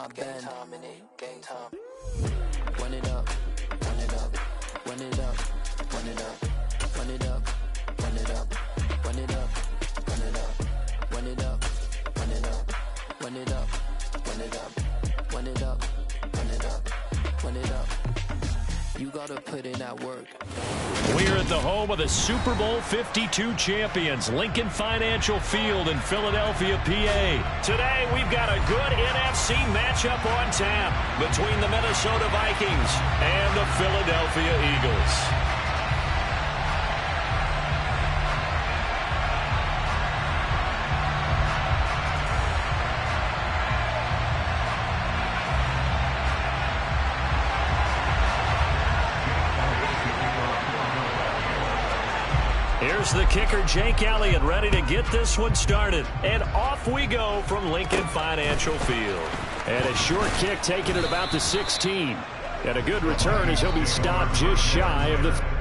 not bend. Game time. Run it up, run it up, run it up, run it up, run it up, run it up, run it up, run it up, run it up, run it up, run it up, run it up, run it up, run it up, run it up. You gotta put in that work. We're at the home of the Super Bowl 52 champions, Lincoln Financial Field in Philadelphia, PA. Today, we've got a good NFC matchup on tap between the Minnesota Vikings and the Philadelphia Eagles. Here's the kicker, Jake Elliott, ready to get this one started. And off we go from Lincoln Financial Field. And a short kick taken at about the 16. And a good return as he'll be stopped just shy of the...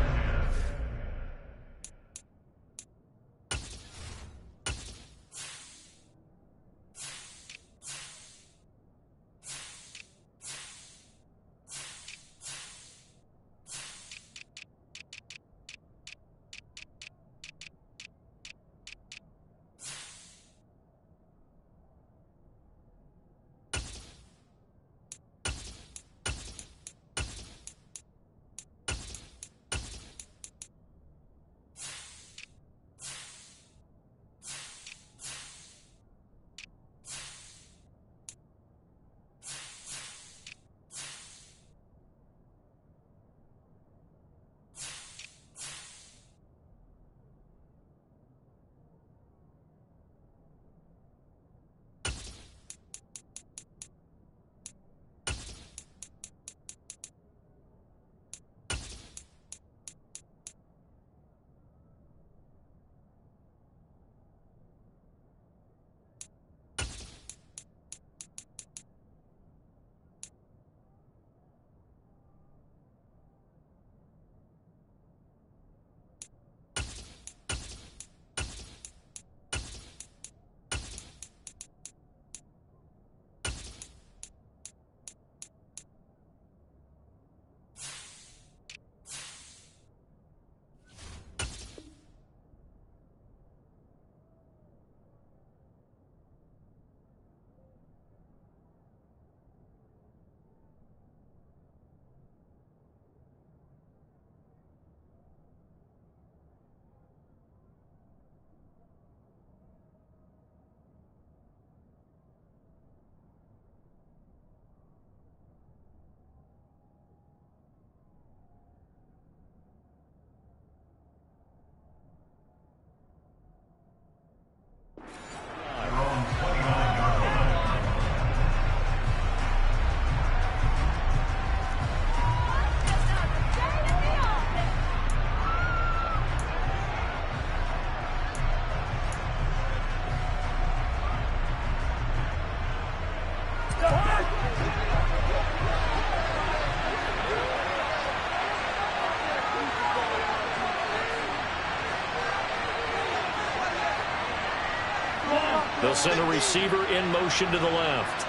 They'll send a receiver in motion to the left.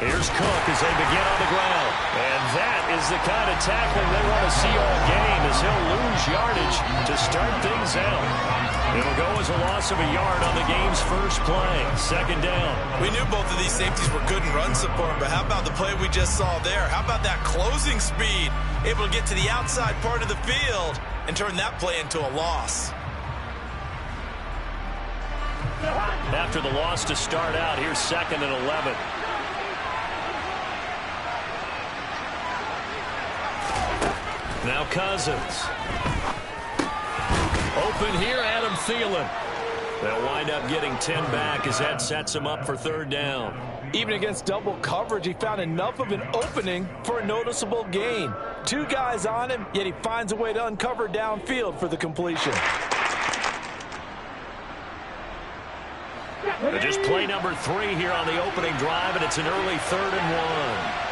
Here's Cook as they begin on the ground. And that is the kind of tackling they want to see all game as he'll lose yardage to start things out. It'll go as a loss of a yard on the game's first play. Second down. We knew both of these safeties were good in run support, but how about the play we just saw there? How about that closing speed? Able to get to the outside part of the field and turn that play into a loss. After the loss to start out, here's 2nd and 11. Now Cousins. Open here, Adam Thielen. They'll wind up getting 10 back as that sets him up for 3rd down. Even against double coverage, he found enough of an opening for a noticeable gain. 2 guys on him, yet he finds a way to uncover downfield for the completion. Just play number 3 here on the opening drive, and it's an early 3rd and 1.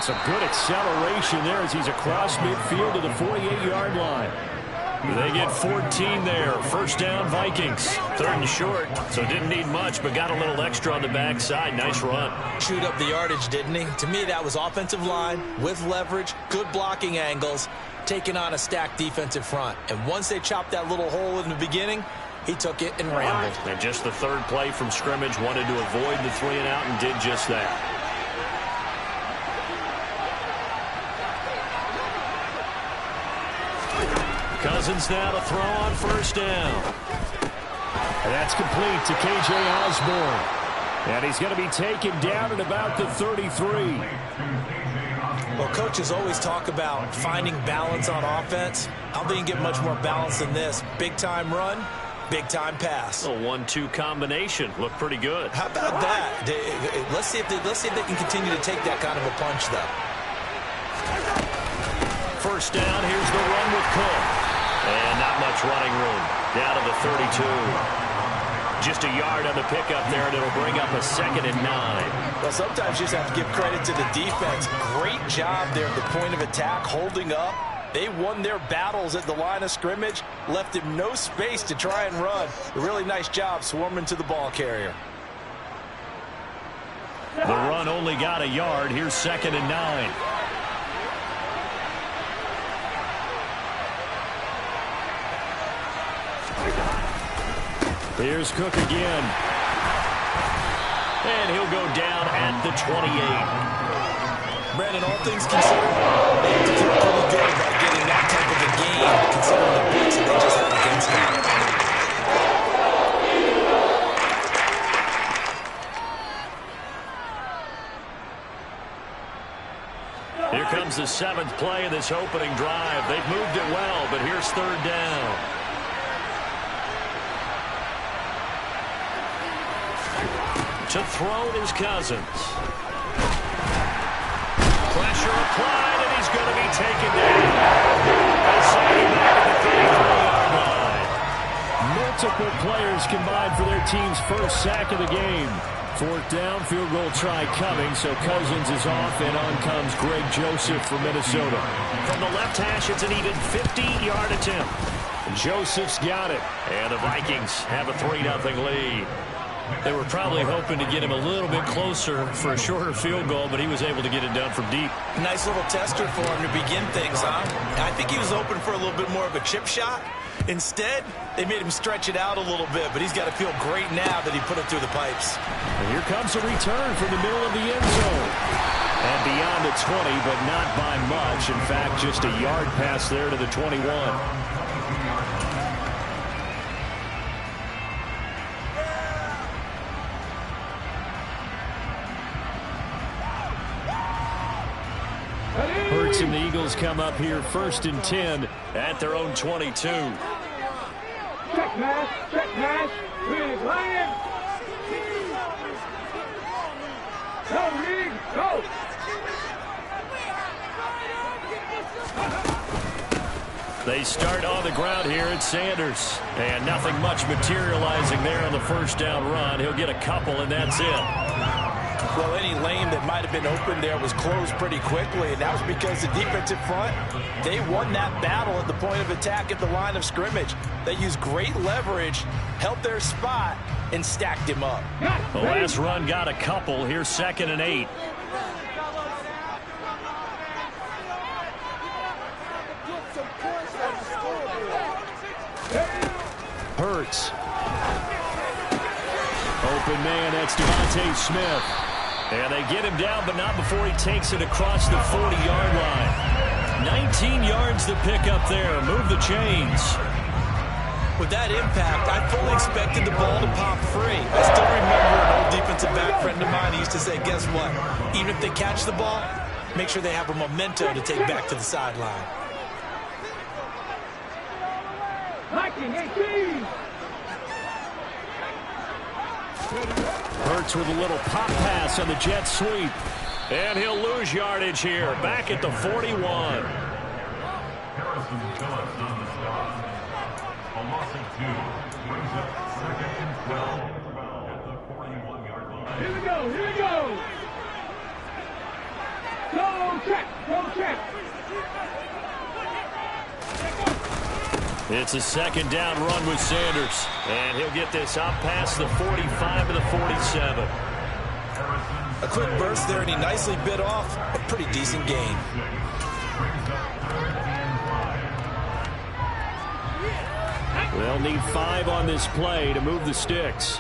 And some good acceleration there as he's across midfield to the 48-yard line. They get 14 there. First down, Vikings. 3rd and short, so didn't need much, but got a little extra on the backside. Nice run. Chewed up the yardage, didn't he? To me, that was offensive line with leverage, good blocking angles, taking on a stacked defensive front. And once they chopped that little hole in the beginning, he took it and rambled. And just the 3rd play from scrimmage, wanted to avoid the 3-and-out and did just that. Cousins now to throw on first down. And that's complete to K.J. Osborne. And he's going to be taken down at about the 33. Well, coaches always talk about finding balance on offense. I don't think you can get much more balance than this. Big-time run, big-time pass. A 1-2 combination. Looked pretty good. How about that? Let's see if they can continue to take that kind of a punch, though. First down, here's the run with Cook. And not much running room. Down to the 32. Just a yard on the pickup there, and it'll bring up a 2nd and 9. Well, sometimes you just have to give credit to the defense. Great job there at the point of attack, holding up. They won their battles at the line of scrimmage, left him no space to try and run. A really nice job swarming to the ball carrier. The run only got a yard. Here's 2nd and 9. Here's Cook again. And he'll go down at the 28. Brandon, all things considered, they have to feel pretty good about getting that type of a game, considering the blitz that they just had against them. Here comes the 7th play of this opening drive. They've moved it well, but here's 3rd down. To throw is Cousins. Pressure applied, and he's going to be taken down. They'll send him back at the 33-yard line. Multiple players combined for their team's first sack of the game. 4th down, field goal try coming, so Cousins is off, and on comes Greg Joseph from Minnesota. From the left hash, it's an even 50-yard attempt. Joseph's got it, and the Vikings have a 3-0 lead. They were probably hoping to get him a little bit closer for a shorter field goal, but he was able to get it done from deep. Nice little tester for him to begin things, huh? I think he was open for a little bit more of a chip shot. Instead, they made him stretch it out a little bit, but he's got to feel great now that he put it through the pipes. And here comes a return from the middle of the end zone. And beyond the 20, but not by much. In fact, just a yard pass there to the 21. Hurts and the Eagles come up here 1st and 10 at their own 22. Check pass, big line. Go, Reed, go. They start on the ground here at Sanders. And nothing much materializing there on the first down run. He'll get a couple, and that's it. Well, any lane that might have been open there was closed pretty quickly, and that was because the defensive front, they won that battle at the point of attack at the line of scrimmage. They used great leverage, held their spot, and stacked him up. The last run got a couple. Here's 2nd and 8. Hurts. Open man, that's Devontae Smith. And they get him down, but not before he takes it across the 40-yard line. 19 yards to pick up there. Move the chains. With that impact, I fully expected the ball to pop free. I still remember an old defensive back friend of mine. He used to say, guess what? Even if they catch the ball, make sure they have a memento to take back to the sideline. Hurts with a little pop pass on the jet sweep. And he'll lose yardage here. Back at the 41. Here we go, here we go. Go check. Go check. It's a second down run with Sanders. And he'll get this up past the 45 to the 47. A quick burst there, and he nicely bit off a pretty decent gain. They'll need 5 on this play to move the sticks.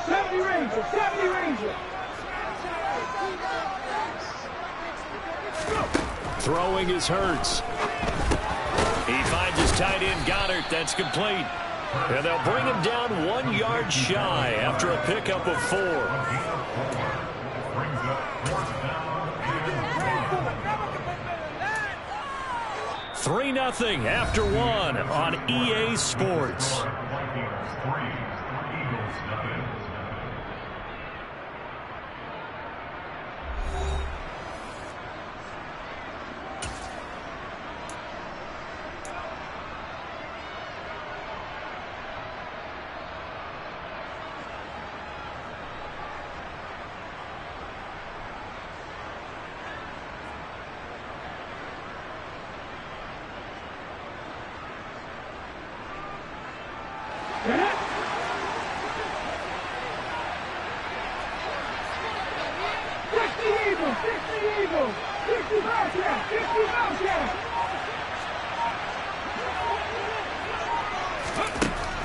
70 Rangers. 70 Rangers. Throwing is Hurts. He finds his tight end Goddard. That's complete. And they'll bring him down 1 yard shy after a pickup of 4. 3-0 after 1 on EA Sports.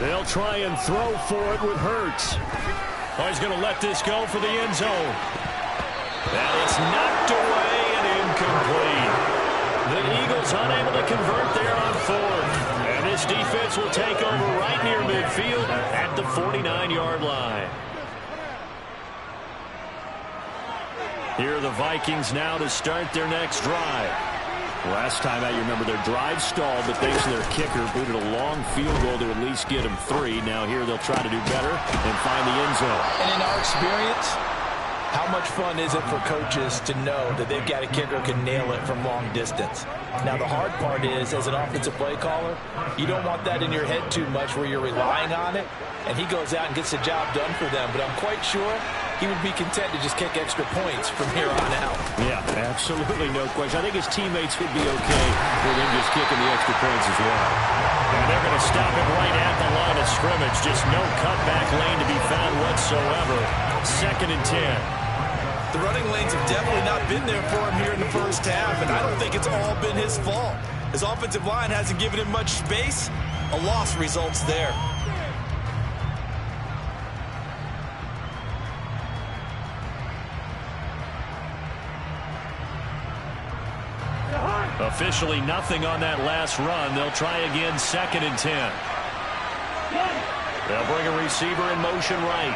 They'll try and throw for it with Hurts. Oh, he's going to let this go for the end zone. And it's knocked away and incomplete. The Eagles unable to convert there on 4th. And this defense will take over right near midfield at the 49-yard line. Here are the Vikings now to start their next drive. Last time out, you remember their drive stalled, but thanks to their kicker, booted a long field goal to at least get them 3. Now here they'll try to do better and find the end zone. And in our experience, how much fun is it for coaches to know that they've got a kicker who can nail it from long distance? Now, the hard part is, as an offensive play caller, you don't want that in your head too much where you're relying on it, and he goes out and gets the job done for them. But I'm quite sure he would be content to just kick extra points from here on out. Yeah, absolutely, no question. I think his teammates would be okay with him just kicking the extra points as well. And they're going to stop him right at the line of scrimmage. Just no cutback lane to be found whatsoever. 2nd and 10. The running lanes have definitely not been there for him here in the first half, and I don't think it's all been his fault. His offensive line hasn't given him much space. A loss results there. Officially nothing on that last run. They'll try again 2nd and 10. They'll bring a receiver in motion right.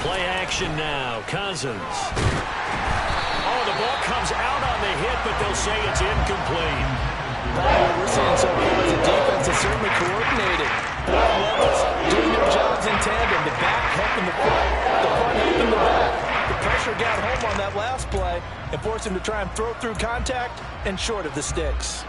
Play action now. Cousins. Oh, the ball comes out on the hit, but they'll say it's incomplete. What we're seeing so far as a defense is certainly coordinated. All levels doing their jobs in tandem. The back helping the front, the front helping the back. The pressure got home on that last play and forced him to try and throw through contact and short of the sticks.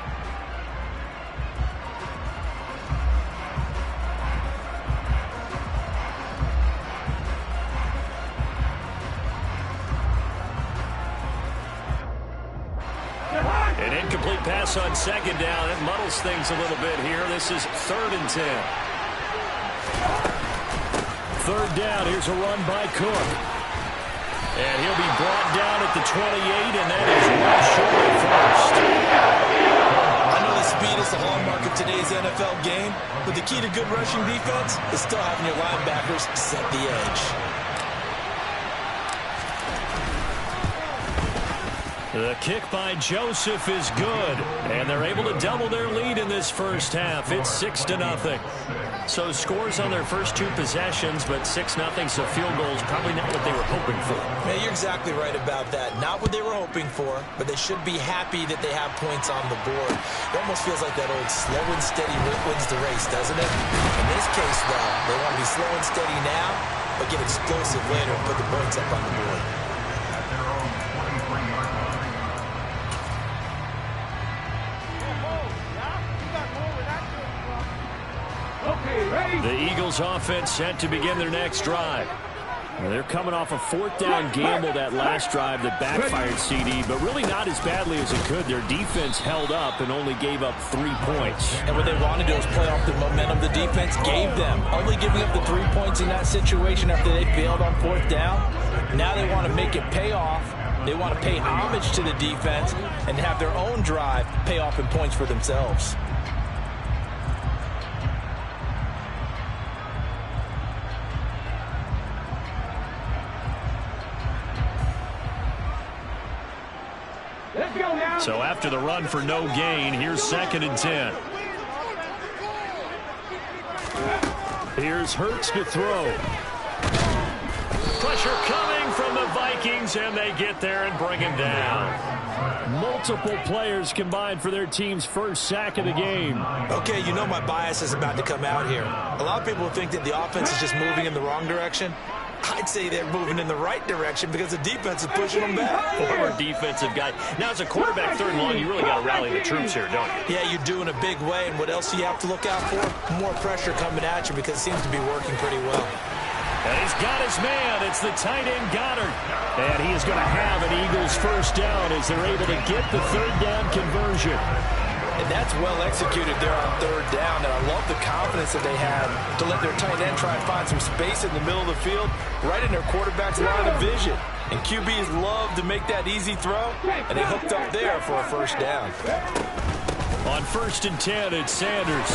An incomplete pass on 2nd down. It muddles things a little bit here. This is 3rd and 10. 3rd down. Here's a run by Cook. And he'll be brought down at the 28, and that is well short of first. I know the speed is the hallmark of today's NFL game, but the key to good rushing defense is still having your linebackers set the edge. The kick by Joseph is good, and they're able to double their lead in this first half. It's 6-0. So scores on their first 2 possessions, but 6-0, so field goals probably not what they were hoping for. Yeah, you're exactly right about that. Not what they were hoping for, but they should be happy that they have points on the board. It almost feels like that old slow and steady wins the race, doesn't it? In this case, though, they want to be slow and steady now, but get explosive later and put the points up on the board. Okay, The Eagles offense set to begin their next drive. Well, they're coming off a fourth down gamble that last drive that backfired, CD, but really not as badly as it could. Their defense held up and only gave up 3 points. And what they wanted to do was play off the momentum the defense gave them. Only giving up the 3 points in that situation after they failed on fourth down. Now they want to make it pay off. They want to pay homage to the defense and have their own drive pay off in points for themselves. So after the run for no gain, here's 2nd and 10. Here's Hurts to throw. Pressure coming from the Vikings, and they get there and bring him down. Multiple players combined for their team's first sack of the game. Okay, you know my bias is about to come out here. A lot of people think that the offense is just moving in the wrong direction. I'd say they're moving in the right direction because the defense is pushing them back. Former defensive guy. Now, as a quarterback, 3rd and long, you really got to rally the troops here, don't you? Yeah, you do in a big way. And what else do you have to look out for? More pressure coming at you because it seems to be working pretty well. And he's got his man. It's the tight end, Goddard. And he is going to have an Eagles first down as they're able to get the 3rd down conversion. And that's well executed there on 3rd down. And I love the confidence that they had to let their tight end try and find some space in the middle of the field, right in their quarterback's line of vision. And QBs love to make that easy throw, and they hooked up there for a first down. On 1st and 10, it's Sanders.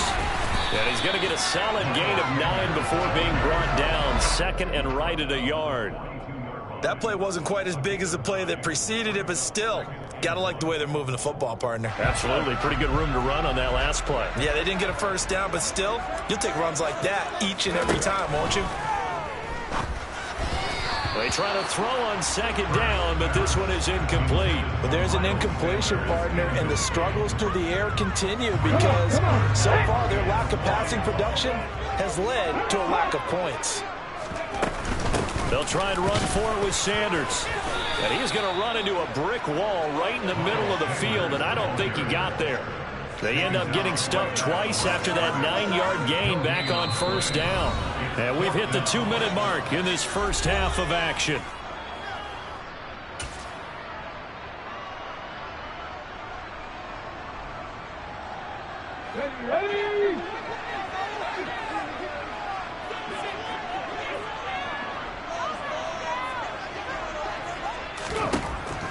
And he's going to get a solid gain of 9 before being brought down. 2nd and right at a yard. That play wasn't quite as big as the play that preceded it, but still, got to like the way they're moving the football, partner. Absolutely. Pretty good room to run on that last play. Yeah, they didn't get a first down, but still, you'll take runs like that each and every time, won't you? They try to throw on 2nd down, but this one is incomplete. But there's an incompletion, partner, and the struggles through the air continue because so far their lack of passing production has led to a lack of points. They'll try and run for it with Sanders. And he's going to run into a brick wall right in the middle of the field, and I don't think he got there. They end up getting stuffed twice after that 9-yard gain back on 1st down. And we've hit the 2-minute mark in this first half of action. Ready?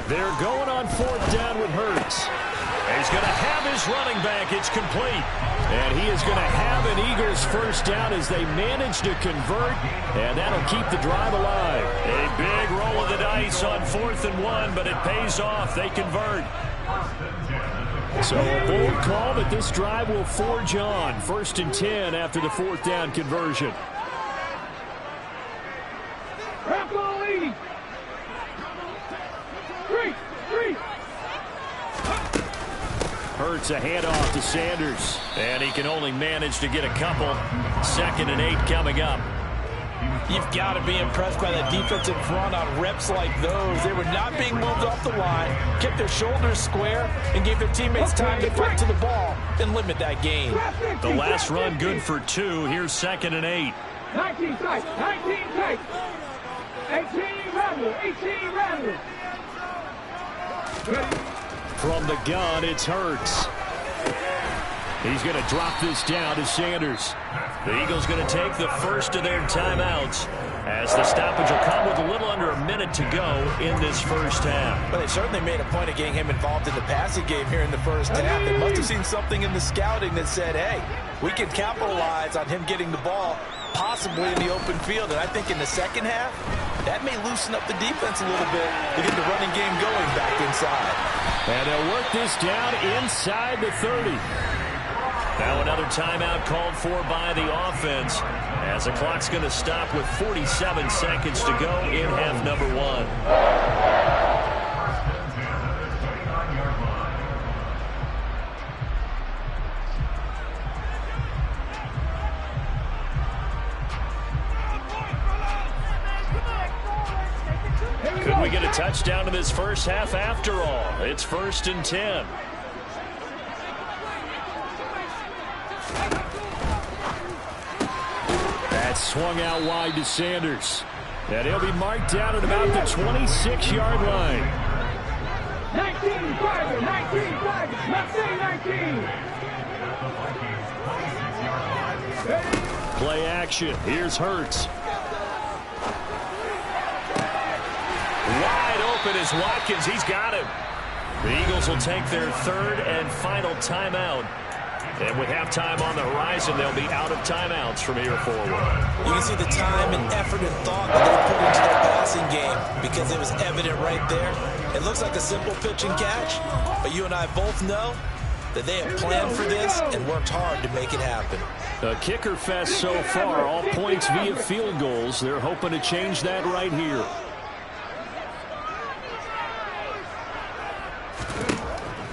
They're going on 4th down with Hurts. He's going to have his running back. It's complete. And he is going to have an Eagles first down as they manage to convert. And that'll keep the drive alive. A big roll of the dice on 4th and 1, but it pays off. They convert. So a bold call, but this drive will forge on. 1st and 10 after the 4th down conversion. Hurts a handoff to Sanders. And he can only manage to get a couple. 2nd and 8 coming up. You've got to be impressed by that defensive front on reps like those. They were not being moved off the line, kept their shoulders square, and gave their teammates time to fight to the ball and limit that gain. The last run good for 2. Here's 2nd and 8. 19 tight, 19 tight. 18 rattle, 18 rattle. From the gun, it's Hurts. He's going to drop this down to Sanders. The Eagles going to take the first of their timeouts as the stoppage will come with a little under a minute to go in this first half. Well, they certainly made a point of getting him involved in the passing game here in the first half. They must have seen something in the scouting that said, hey, we can capitalize on him getting the ball possibly in the open field. And I think in the second half, that may loosen up the defense a little bit to get the running game going back inside. And they'll work this down inside the 30. Now another timeout called for by the offense as the clock's going to stop with 47 seconds to go in half number 1. Could we get a touchdown in this first half after all? It's 1st and 10. That's swung out wide to Sanders. And he'll be marked down at about the 26-yard line. 19 Tigers, 19 Tigers, let's say 19. Play action. Here's Hurts. Wide open is Watkins. He's got him. The Eagles will take their third and final timeout. And with halftime on the horizon, they'll be out of timeouts from here forward. You can see the time and effort and thought that they put into their passing game because it was evident right there. It looks like a simple pitch and catch, but you and I both know that they have planned for this and worked hard to make it happen. A kicker fest so far, all points via field goals. They're hoping to change that right here.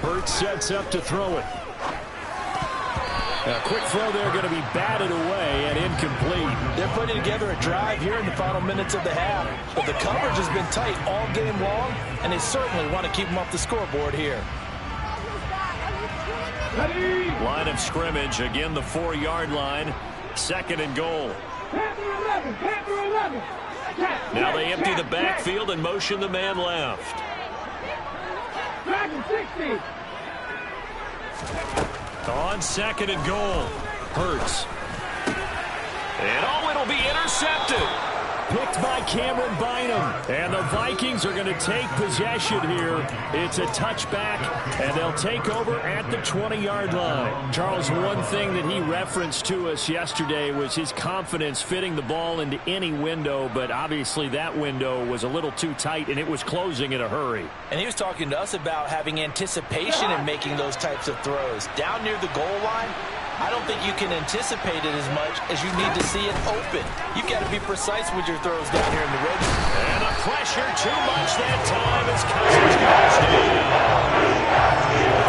Hurts sets up to throw it. A quick throw there going to be batted away and incomplete. They're putting together a drive here in the final minutes of the half, but the coverage has been tight all game long, and they certainly want to keep them off the scoreboard here. Line of scrimmage, again the 4-yard line, 2nd and goal. Now they empty the backfield and motion the man left. 60. On 2nd and goal, Hurts. And it'll be intercepted. Picked by Cameron Bynum. And the Vikings are going to take possession here. It's a touchback, and they'll take over at the 20-yard line. Charles, one thing that he referenced to us yesterday was his confidence fitting the ball into any window, but obviously that window was a little too tight, and it was closing in a hurry. And he was talking to us about having anticipation in making those types of throws. Down near the goal line, I don't think you can anticipate it as much as you need to see it open. You've got to be precise with your throws down here in the red zone. And the pressure too much that time as Cousins goes down.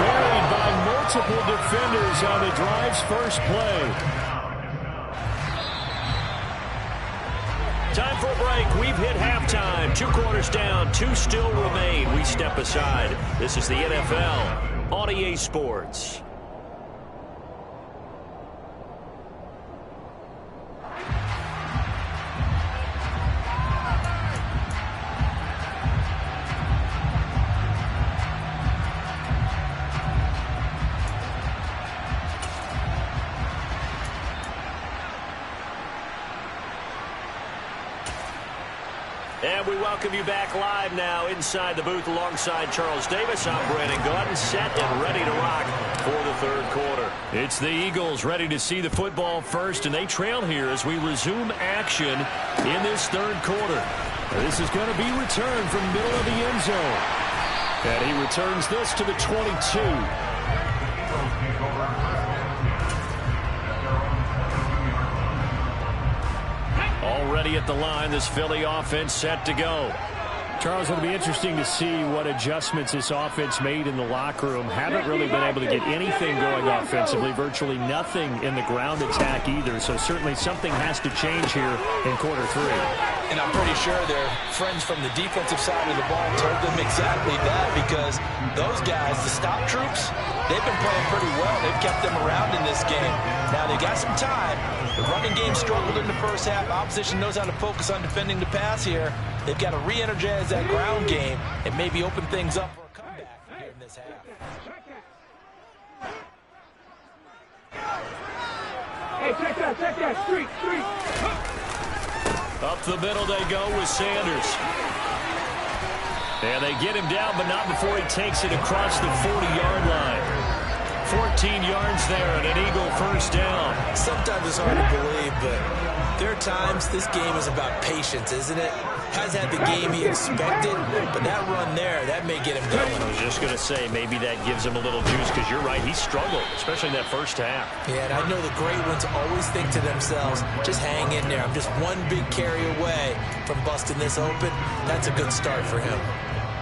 Buried by multiple defenders on the drive's first play. Time for a break. We've hit halftime. 2 quarters down. 2 still remain. We step aside. This is the NFL on EA Sports. And we welcome you back live now inside the booth alongside Charles Davis. I'm Brandon Gaudin, set and ready to rock for the third quarter. It's the Eagles ready to see the football first, and they trail here as we resume action in this third quarter. This is going to be returned from middle of the end zone. And he returns this to the 22. Already at the line, this Philly offense set to go. Charles, it'll be interesting to see what adjustments this offense made in the locker room. Haven't really been able to get anything going offensively, virtually nothing in the ground attack either. So certainly something has to change here in quarter 3. And I'm pretty sure their friends from the defensive side of the ball told them exactly that, because those guys, the stop troops, they've been playing pretty well. They've kept them around in this game. Now they got some time. The running game struggled in the first half. Opposition knows how to focus on defending the pass here. They've got to re-energize that ground game and maybe open things up for a comeback here in this half. Hey, check that, street. Up the middle they go with Sanders. And they get him down, but not before he takes it across the 40-yard line. 14 yards there and an Eagle first down. Sometimes it's hard to believe, but there are times this game is about patience, isn't it? Has had the game he expected, but that run there, that may get him going. I was just going to say, maybe that gives him a little juice, because you're right, he struggled, especially in that first half. Yeah, and I know the great ones always think to themselves, just hang in there. I'm just one big carry away from busting this open. That's a good start for him.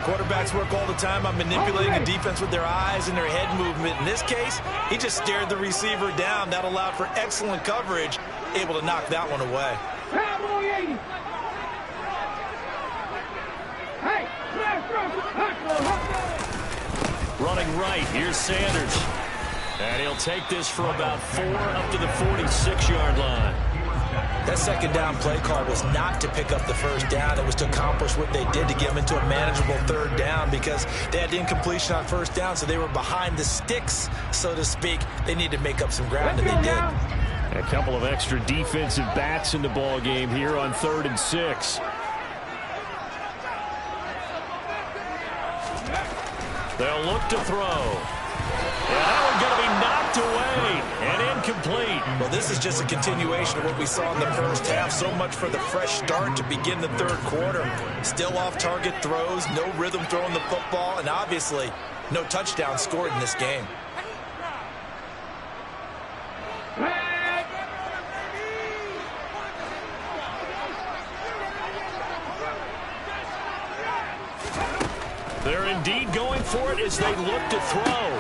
Quarterbacks work all the time on manipulating a defense with their eyes and their head movement. In this case, he just stared the receiver down. That allowed for excellent coverage, able to knock that one away. Running right, here's Sanders. And he'll take this for about 4 up to the 46-yard line. That second down play call was not to pick up the first down. It was to accomplish what they did to get them into a manageable third down because they had incompletion on first down, so they were behind the sticks, so to speak. They needed to make up some ground, and they did. A couple of extra defensive backs in the ball game here on 3rd and 6. They'll look to throw. And that one going to be knocked away and incomplete. Well, this is just a continuation of what we saw in the first half. So much for the fresh start to begin the third quarter. Still off-target throws, no rhythm throwing the football, and obviously no touchdown scored in this game. They're indeed going for it as they look to throw.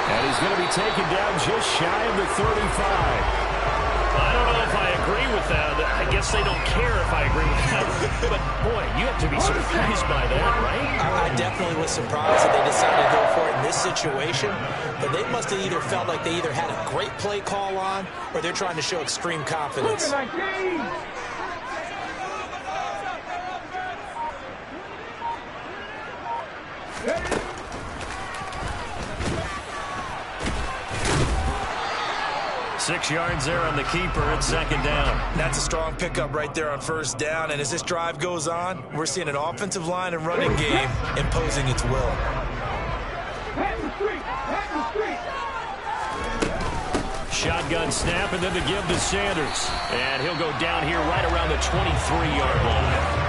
And he's going to be taken down just shy of the 35. I don't know if I agree with that. I guess they don't care if I agree with that. But, boy, you have to be surprised by that, right? I definitely was surprised that they decided to go for it in this situation. But they must have either felt like they either had a great play call on or they're trying to show extreme confidence. Six yards there on the keeper at second down. That's a strong pickup right there on first down. And as this drive goes on, we're seeing an offensive line and running game imposing its will. Shotgun snap and then the give to Sanders. And he'll go down here right around the 23-yard line.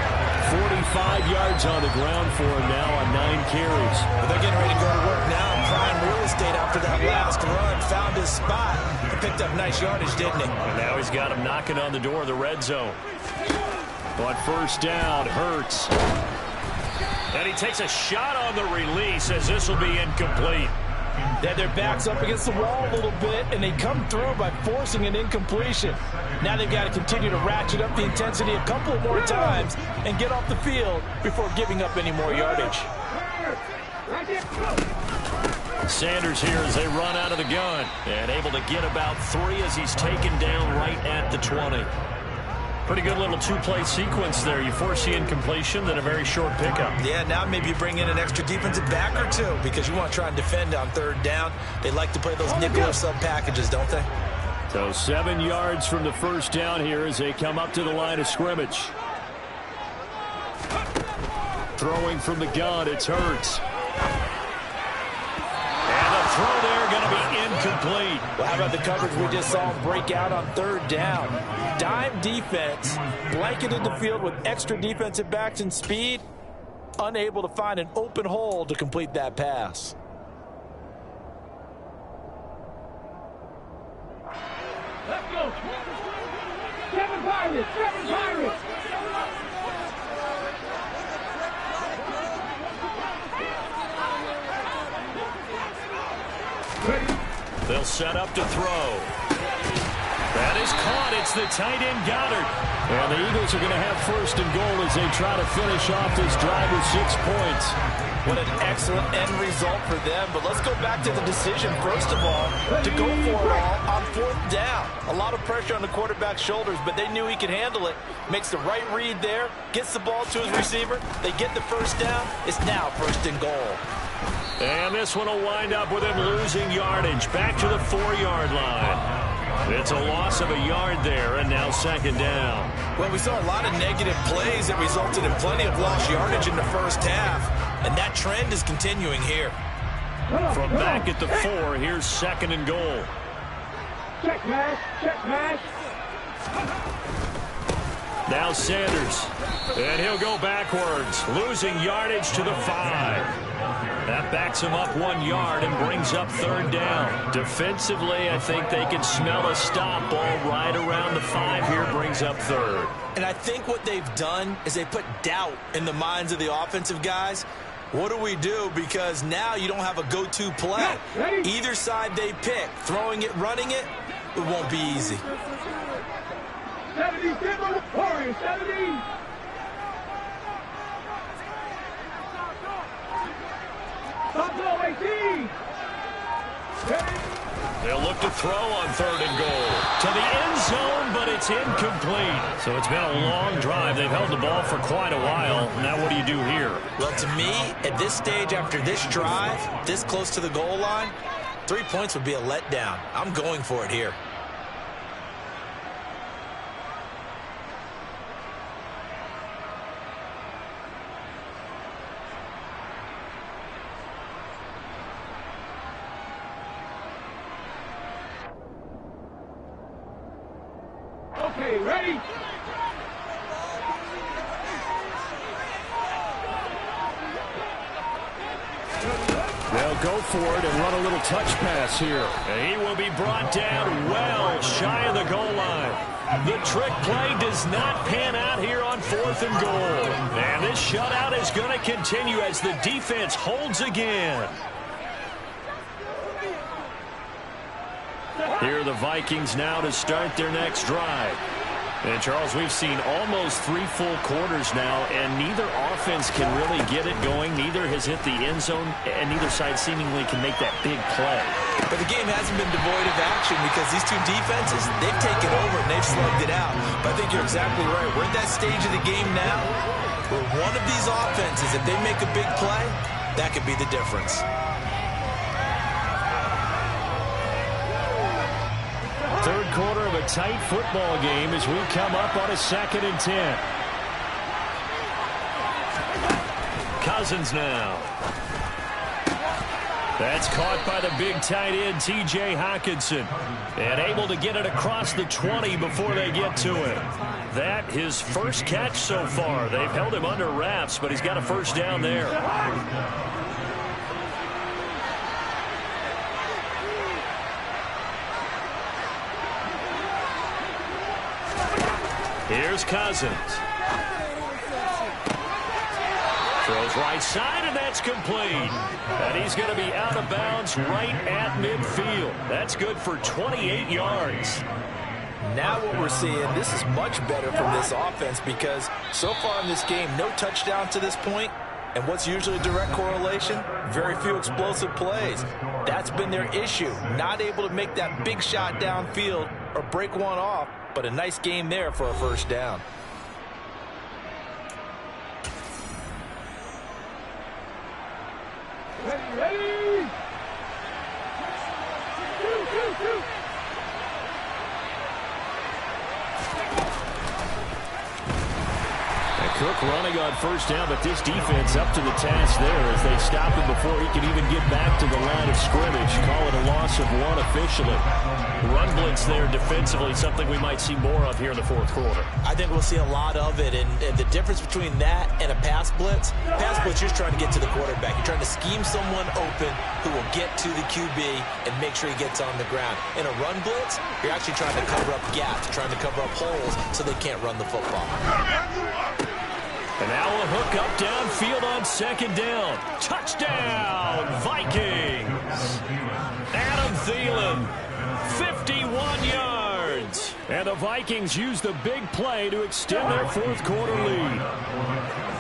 45 yards on the ground for him now on 9 carries. But they're getting ready to go to work now in prime real estate after that last run. Found his spot and picked up nice yardage, didn't he? And now he's got him knocking on the door of the red zone. On first down, Hurts. And he takes a shot on the release as this will be incomplete. They had their backs up against the wall a little bit, and they come through by forcing an incompletion. Now they've got to continue to ratchet up the intensity a couple more times and get off the field before giving up any more yardage. Sanders here as they run out of the gun and able to get about 3 as he's taken down right at the 20. Pretty good little two-play sequence there. You force the incompletion, then a very short pickup. Yeah, now maybe you bring in an extra defensive back or two because you want to try and defend on third down. They like to play those nickel or sub packages, don't they? So 7 yards from the first down here as they come up to the line of scrimmage. Throwing from the gun, it's Hurts. And the throw there going to be incomplete. Well, how about the coverage we just saw him break out on third down? Dime defense, blanketed the field with extra defensive backs and speed, unable to find an open hole to complete that pass. Let's go. 7 Pirates, 7 Pirates. They'll set up to throw. That is caught. It's the tight end Goddard. And the Eagles are going to have first and goal as they try to finish off this drive with 6 points. What an excellent end result for them. But let's go back to the decision, first of all, to go for it all on fourth down. A lot of pressure on the quarterback's shoulders, but they knew he could handle it. Makes the right read there, gets the ball to his receiver. They get the first down. It's now first and goal. And this one will wind up with him losing yardage. Back to the 4-yard line. It's a loss of a yard there, and now second down. Well, we saw a lot of negative plays that resulted in plenty of lost yardage in the first half, and that trend is continuing here. From back at the 4, here's second and goal. Check pass, check pass. Now Sanders, and he'll go backwards, losing yardage to the 5. That backs him up 1 yard and brings up third down. Defensively, I think they can smell a stop ball right around the 5 here, brings up third. And I think what they've done is they put doubt in the minds of the offensive guys. What do we do? Because now you don't have a go-to play. Either side they pick, throwing it, running it, it won't be easy. 70, 70. Buffalo 18. They'll look to throw on 3rd and goal. To the end zone, but it's incomplete. So it's been a long drive. They've held the ball for quite a while. Now what do you do here? Well, to me, at this stage after this drive, this close to the goal line, 3 points would be a letdown. I'm going for it here. Okay, ready? They'll go for it and run a little touch pass here. And he will be brought down well shy of the goal line. The trick play does not pan out here on 4th and goal. And this shutout is going to continue as the defense holds again. Here are the Vikings now to start their next drive. And, Charles, we've seen almost 3 full quarters now, and neither offense can really get it going. Neither has hit the end zone, and neither side seemingly can make that big play. But the game hasn't been devoid of action because these two defenses, they've taken over and they've slugged it out. But I think you're exactly right. We're at that stage of the game now where one of these offenses, if they make a big play, that could be the difference. Third quarter of a tight football game as we come up on a 2nd and 10. Cousins now. That's caught by the big tight end, T.J. Hockenson. And able to get it across the 20 before they get to it. That his first catch so far. They've held him under wraps, but he's got a first down there. Here's Cousins. Throws right side, and that's complete. And he's going to be out of bounds right at midfield. That's good for 28 yards. Now what we're seeing, this is much better from this offense because so far in this game, no touchdown to this point. And what's usually a direct correlation? Very few explosive plays. That's been their issue. Not able to make that big shot downfield or break one off. But a nice game there for a first down. Ready? Shoot. Cook running on first down, but this defense up to the task there as they stop him before he can even get back to the line of scrimmage. Call it a loss of 1 officially. Run blitz there defensively, something we might see more of here in the 4th quarter. I think we'll see a lot of it, and the difference between that and a pass blitz, you're just trying to get to the quarterback. You're trying to scheme someone open who will get to the QB and make sure he gets on the ground. In a run blitz, you're actually trying to cover up gaps, trying to cover up holes so they can't run the football. And now a hook up downfield on 2nd down. Touchdown, Vikings. Adam Thielen, 51 yards. And the Vikings use the big play to extend their 4th quarter lead.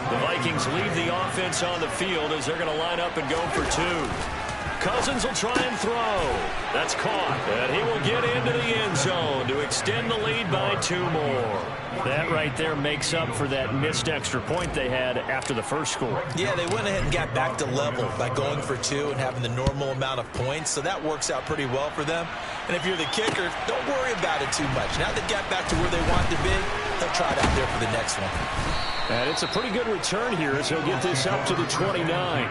The Vikings leave the offense on the field as they're going to line up and go for 2. Cousins will try and throw. That's caught. And he will get into the end zone to extend the lead by 2 more. That right there makes up for that missed extra point they had after the first score. Yeah, they went ahead and got back to level by going for 2 and having the normal amount of points, so that works out pretty well for them. And if you're the kicker, don't worry about it too much. Now they've got back to where they want to be, they'll try it out there for the next one. And it's a pretty good return here as he'll get this up to the 29.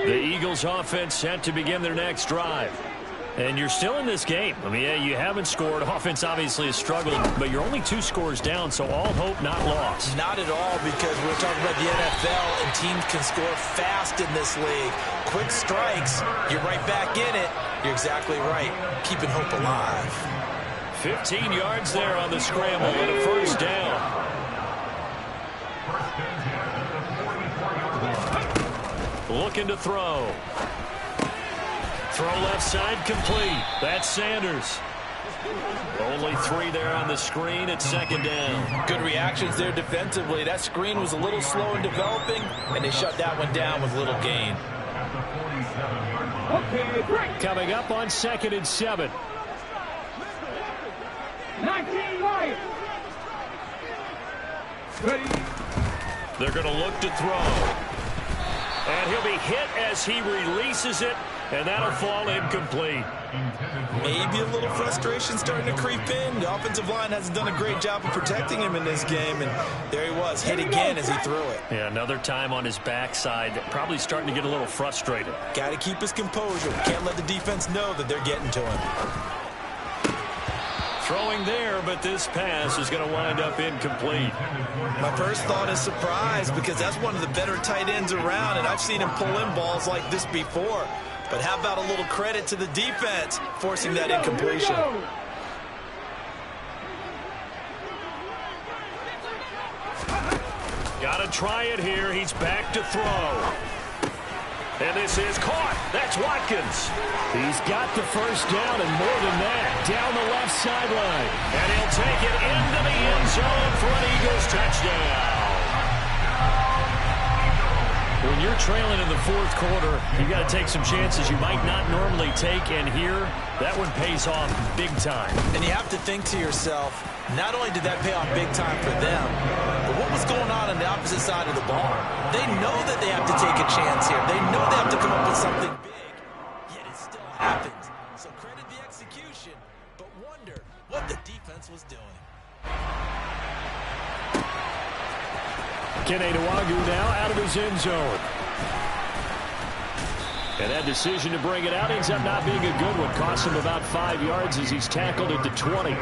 The Eagles offense set to begin their next drive. And you're still in this game. I mean, yeah, you haven't scored. Offense obviously has struggled, but you're only 2 scores down, so all hope not lost. Not at all, because we're talking about the NFL, and teams can score fast in this league. Quick strikes, you're right back in it. You're exactly right. Keeping hope alive. 15 yards there on the scramble and a first down. Looking to throw. Throw left side complete. That's Sanders. Only 3 there on the screen at second down. Good reactions there defensively. That screen was a little slow in developing, and they shut that one down with little gain. Coming up on 2nd and 7. 19 Lions. Ready. They're going to look to throw. And he'll be hit as he releases it, and that'll fall incomplete. Maybe a little frustration starting to creep in. The offensive line hasn't done a great job of protecting him in this game, and there he was, hit again as he threw it. Yeah, another time on his backside, probably starting to get a little frustrated. Got to keep his composure. Can't let the defense know that they're getting to him. Throwing there, but this pass is going to wind up incomplete. My first thought is surprise, because that's one of the better tight ends around, and I've seen him pull in balls like this before. But how about a little credit to the defense forcing that incompletion? Got to try it here. He's back to throw. And this is caught. That's Watkins. He's got the first down and more than that. Down the left sideline. And he'll take it into the end zone for an Eagles touchdown. When you're trailing in the 4th quarter, you got to take some chances you might not normally take, and here, that one pays off big time. And you have to think to yourself, not only did that pay off big time for them, but what was going on the opposite side of the ball? They know that they have to take a chance here. They know they have to come up with something big, yet it still happens. So credit the execution, but wonder what the defense was doing. Kene Nwangwu now out of his end zone. And that decision to bring it out ends up not being a good one. Costs him about 5 yards as he's tackled at the 20.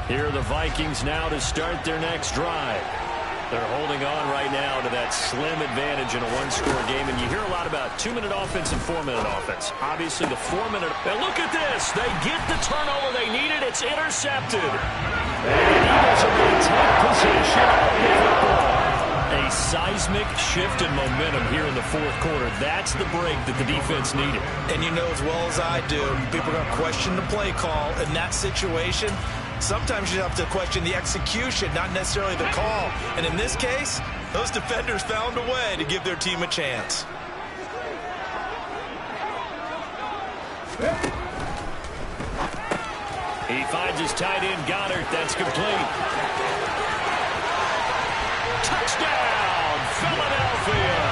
Here are the Vikings now to start their next drive. They're holding on right now to that slim advantage in a one-score game, and you hear a lot about 2-minute offense and 4-minute offense. Obviously, the 4-minute... And look at this! They get the turnover they needed. It's intercepted. And the Eagles are going to take possession of the football. A seismic shift in momentum here in the 4th quarter. That's the break that the defense needed. And you know as well as I do, people are going to question the play call in that situation. Sometimes you have to question the execution, not necessarily the call. And in this case, those defenders found a way to give their team a chance. He finds his tight end, Goddard. That's complete. Touchdown, Philadelphia.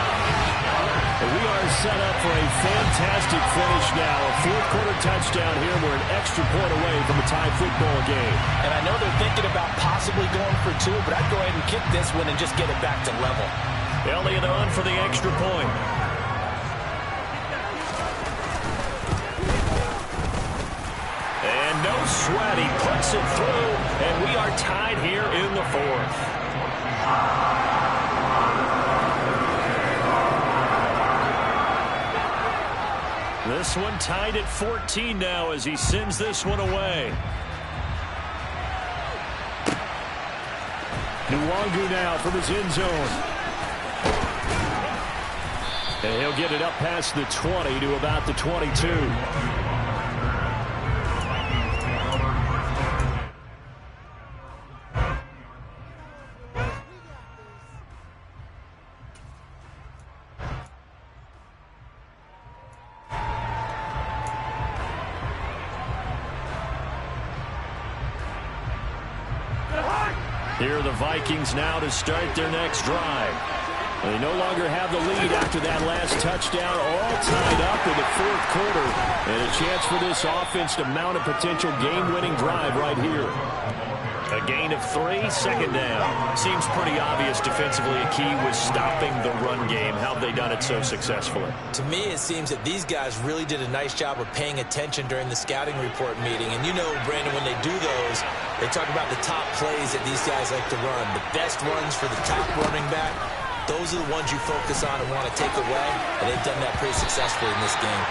We are set up for a fantastic finish now. A 4th quarter touchdown here. We're an extra point away from a tie football game. And I know they're thinking about possibly going for 2, but I'd go ahead and kick this one and just get it back to level. Elliott on for the extra point. And no sweat. He puts it through, and we are tied here in the 4th. This one tied at 14 now as he sends this one away. Nwangwu now from his end zone. And he'll get it up past the 20 to about the 22. Here are the Vikings now to start their next drive. They no longer have the lead after that last touchdown, all tied up in the 4th quarter. And a chance for this offense to mount a potential game-winning drive right here. A gain of 3, second down. Seems pretty obvious defensively a key was stopping the run game. How have they done it so successfully? To me, it seems that these guys really did a nice job of paying attention during the scouting report meeting. And you know, Brandon, when they do those, they talk about the top plays that these guys like to run. The best runs for the top running back. Those are the ones you focus on and want to take away. And they've done that pretty successfully in this game.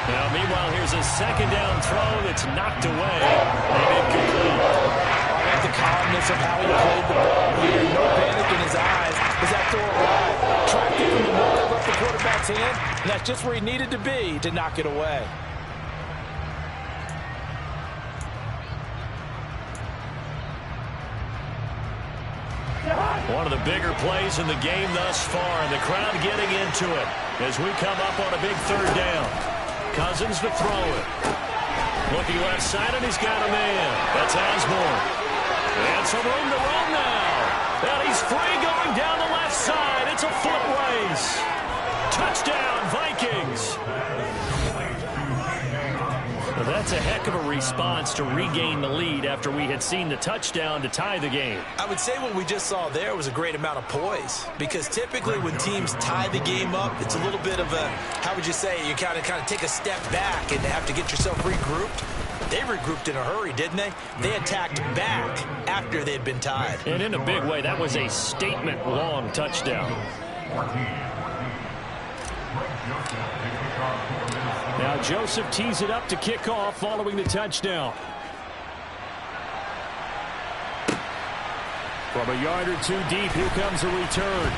Now, meanwhile, here's a second down throw that's knocked away and incomplete. I like the calmness of how he played the ball here. No panic in his eyes as that throw arrived. Tracked it from the moment left the quarterback's hand, and that's just where he needed to be to knock it away. One of the bigger plays in the game thus far, and the crowd getting into it as we come up on a big third down. Cousins to throw it. Looking left side, and he's got a man. That's Osborne. And some room to run now. And he's free going down the left side. It's a foot race. Touchdown, Vikings. Well, that's a heck of a response to regain the lead after we had seen the touchdown to tie the game. I would say what we just saw there was a great amount of poise, because typically when teams tie the game up, it's a little bit of a, how would you say, you kind of take a step back and have to get yourself regrouped. They regrouped in a hurry, didn't they? They attacked back after they had been tied. And in a big way, that was a statement-long touchdown. Now Joseph tees it up to kick off following the touchdown. From a yard or two deep, here comes a return.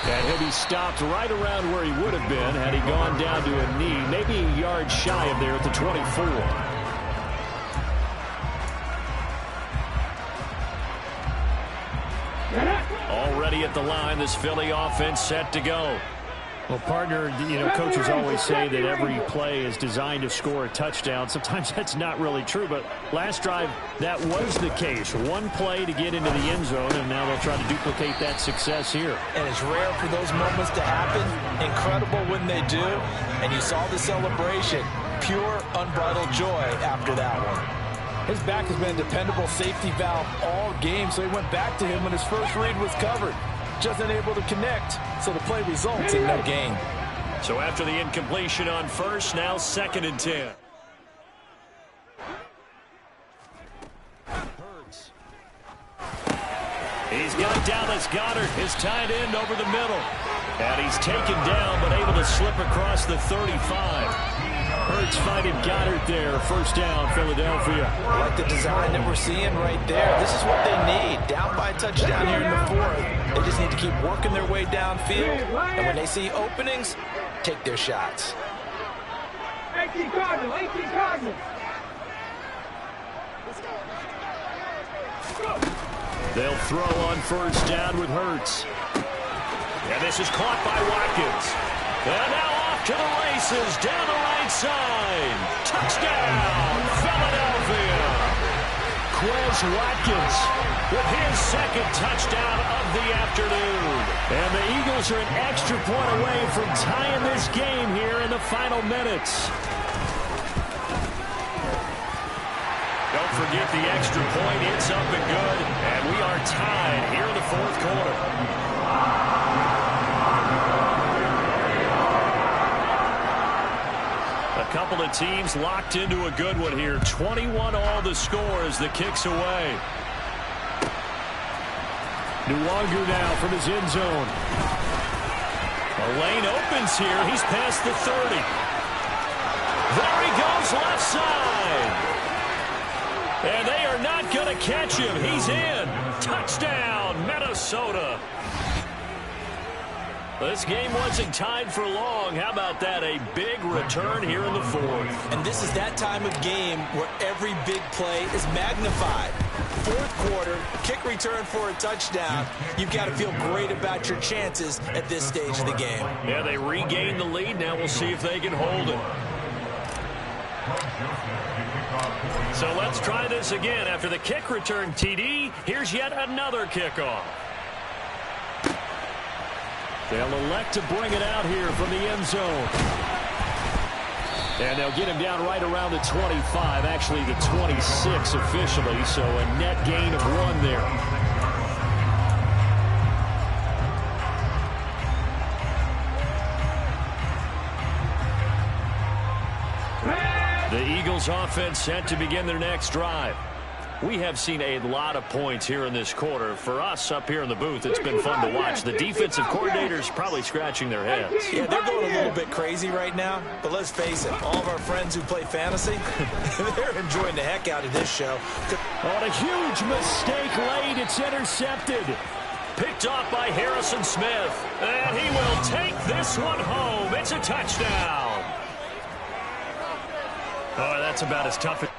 And he'll be stopped right around where he would have been had he gone down to a knee, maybe a yard shy of there at the 24. Already at the line, this Philly offense set to go. Well, partner, coaches always say that every play is designed to score a touchdown. Sometimes that's not really true, but last drive, that was the case. One play to get into the end zone, and now they'll try to duplicate that success here. And it's rare for those moments to happen. Incredible when they do. And you saw the celebration. Pure, unbridled joy after that one. His back has been a dependable safety valve all game, so he went back to him when his first read was covered. Just unable to connect, so the play results in no gain. So after the incompletion on first, now 2nd and 10. Hurts. He's got Dallas Goedert, his tight end, over the middle. And he's taken down, but able to slip across the 35. Hurts finding Goddard there. First down, Philadelphia. I like the design that we're seeing right there. This is what they need. Down by a touchdown here in the 4th. They just need to keep working their way downfield. And when they see openings, take their shots. 18 Cardinals, 18 Cardinals. They'll throw on first down with Hurts. And this is caught by Watkins. And now off to the races, down the right side. Touchdown, Philadelphia. Quez Watkins with his 2nd touchdown of the afternoon. And the Eagles are an extra point away from tying this game here in the final minutes. Don't forget the extra point. It's up and good. And we are tied here in the 4th quarter. A couple of teams locked into a good one here. 21 all the score as the kick's away. Nwangu now from his end zone. A lane opens here. He's past the 30. There he goes left side. And they are not going to catch him. He's in. Touchdown, Minnesota. This game wasn't tied for long. How about that? A big return here in the 4th. And this is that time of game where every big play is magnified. 4th quarter, kick return for a touchdown. You've got to feel great about your chances at this stage of the game. Yeah, they regained the lead. Now we'll see if they can hold it. So let's try this again. After the kick return TD, here's yet another kickoff. They'll elect to bring it out here from the end zone. And they'll get him down right around the 25, actually the 26 officially, so a net gain of 1 there. The Eagles offense set to begin their next drive. We have seen a lot of points here in this quarter. For us up here in the booth, it's been fun to watch. The defensive coordinators probably scratching their heads. Yeah, they're going a little bit crazy right now, but let's face it, all of our friends who play fantasy, they're enjoying the heck out of this show. On a huge mistake late, it's intercepted. Picked off by Harrison Smith, and he will take this one home. It's a touchdown. Oh, that's about as tough as...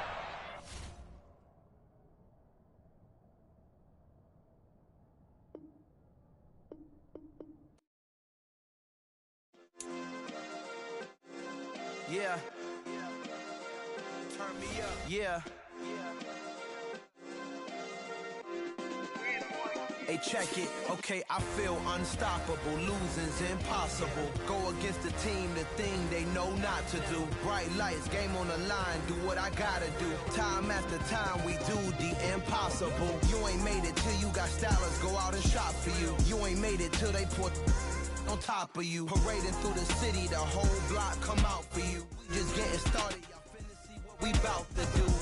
Yeah. Turn me up. Yeah. Hey, check it. Okay, I feel unstoppable. Losing's impossible. Go against the team, the thing they know not to do. Bright lights, game on the line. Do what I gotta do. Time after time, we do the impossible. You ain't made it till you got stylers go out and shop for you. You ain't made it till they put on top of you. Parading through the city, the whole block come out for you. We just getting started. Y'all finna see what we bout to do.